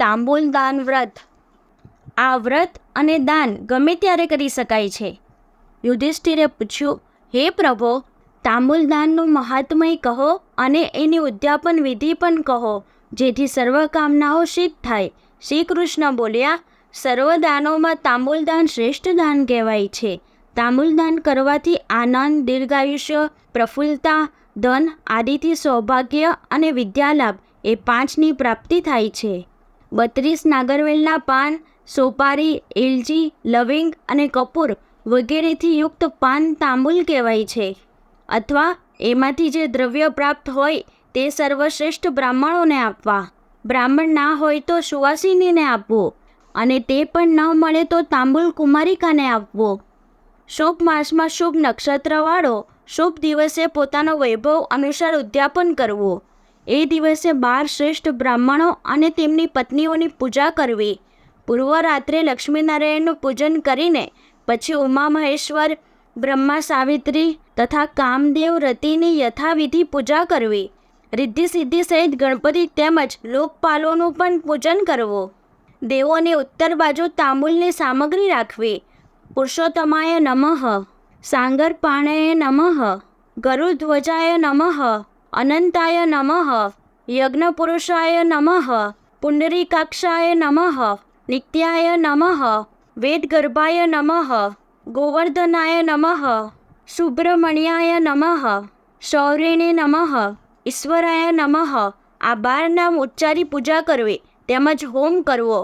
તાંબૂલ દાન વ્રત. આ વ્રત અને દાન ગમે ત્યારે કરી શકાય છે. યુધિષ્ઠિરે પૂછ્યું, હે પ્રભો, તાંબૂલ દાનનું મહાત્મય કહો અને એની ઉદ્યાપન વિધિ પણ કહો, જેથી સર્વ કામનાઓ સિદ્ધ થાય. શ્રી કૃષ્ણ બોલ્યા, સર્વ દાનોમાં તાંબૂલ દાન શ્રેષ્ઠ દાન કહેવાય છે. તાંબૂલ દાન કરવાથી આનંદ, દીર્ઘાયુષ્ય, પ્રફુલ્લતા, ધન આદિથી સૌભાગ્ય અને વિદ્યાલાભ એ 5ની પ્રાપ્તિ થાય છે. 32 નાગરવેલના પાન, સોપારી, એલચી, લવિંગ અને કપૂર વગેરેથી યુક્ત પાન તાંબૂલ કહેવાય છે. અથવા એમાંથી જે દ્રવ્ય પ્રાપ્ત હોય તે સર્વશ્રેષ્ઠ બ્રાહ્મણોને આપવા. બ્રાહ્મણ ના હોય તો સુવાસિનીને આપવું, અને તે પણ ન મળે તો તાંબૂલ કુમારિકાને આપવું. શુભ માસમાં શુભ નક્ષત્રવાળો શુભ દિવસે પોતાનો વૈભવ અનુસાર ઉદ્યાપન કરવું. એ દિવસે 12 શ્રેષ્ઠ બ્રાહ્મણો અને તેમની પત્નીઓની પૂજા કરવી. પૂર્વ રાત્રે લક્ષ્મીનારાયણનું પૂજન કરીને પછી ઉમા મહેશ્વર, બ્રહ્મા સાવિત્રી તથા કામદેવ રતિની યથાવિધિ પૂજા કરવી. રિદ્ધિ સિદ્ધિ સહિત ગણપતિ તેમજ લોકપાલોનું પણ પૂજન કરવું. દેવોની ઉત્તર બાજુ તાંબૂલની સામગ્રી રાખવી. પુરુષોત્તમાય નમઃ, સાંગરપાણય નમઃ, ગરુડધ્વજાય નમઃ, અનંતાય નમઃ, યજ્ઞપુરુષાય નમઃ, પુંડરીકાક્ષાય નમઃ, નિત્યાય નમઃ, વેદગર્ભાય નમઃ, ગોવર્ધનાય નમઃ, સુબ્રમણ્યાય નમઃ, શૌરિણે નમઃ, ઈશ્વરાય નમઃ. આ 12 નામ ઉચ્ચારી પૂજા કરવી તેમજ હોમ કરવો.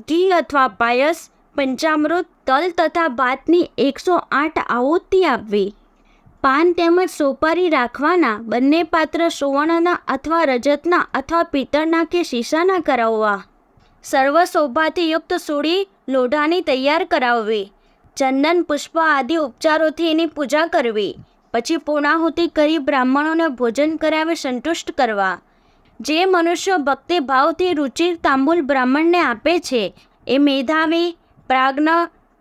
ઘી અથવા પાયસ, પંચામૃત, તલ તથા ભાતની 108 આહુતિ આપવી. પાન તેમજ સોપારી રાખવાના બંને પાત્ર સુવર્ણના અથવા રજતના અથવા પિત્તળના કે શીશાના કરાવવા. સર્વ શોભાથી યુક્ત સુડી લોઢાની તૈયાર કરાવવી. ચંદન, પુષ્પ આદિ ઉપચારોથી એની પૂજા કરવી. પછી પૂર્ણાહુતિ કરી બ્રાહ્મણોને ભોજન કરાવી સંતુષ્ટ કરવા. જે મનુષ્ય ભક્તિ ભાવથી રુચિર તાંબૂલ બ્રાહ્મણને આપે છે એ મેધાવી, પ્રાજ્ઞ,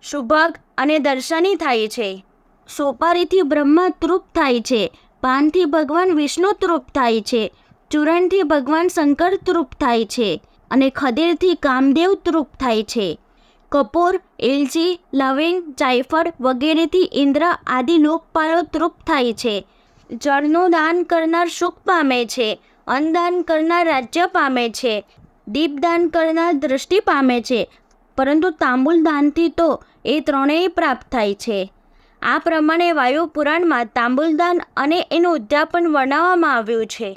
સુભગ અને દર્શની થાય છે. સોપારીથી બ્રહ્મા તૃપ્ત થાય છે. પાનથી ભગવાન વિષ્ણુ તૃપ્ત થાય છે. ચૂરણથી ભગવાન શંકર તૃપ્ત થાય છે. અને ખદીરથી કામદેવ તૃપ્ત થાય છે. કપૂર, એલચી, લવિંગ, જાયફળ વગેરેથી ઇન્દ્ર આદિ લોકપાલો તૃપ્ત થાય છે. જળનું દાન કરનાર સુખ પામે છે. અન્નદાન કરનાર રાજ્ય પામે છે. દીપદાન કરનાર દૃષ્ટિ પામે છે. પરંતુ તાંબૂલ દાનથી તો એ ત્રણેય પ્રાપ્ત થાય છે. આ પ્રમાણે વાયુ પુરાણમાં તાંબૂલદાન અને એનું ઉદ્યાપન વર્ણવવામાં આવ્યું છે.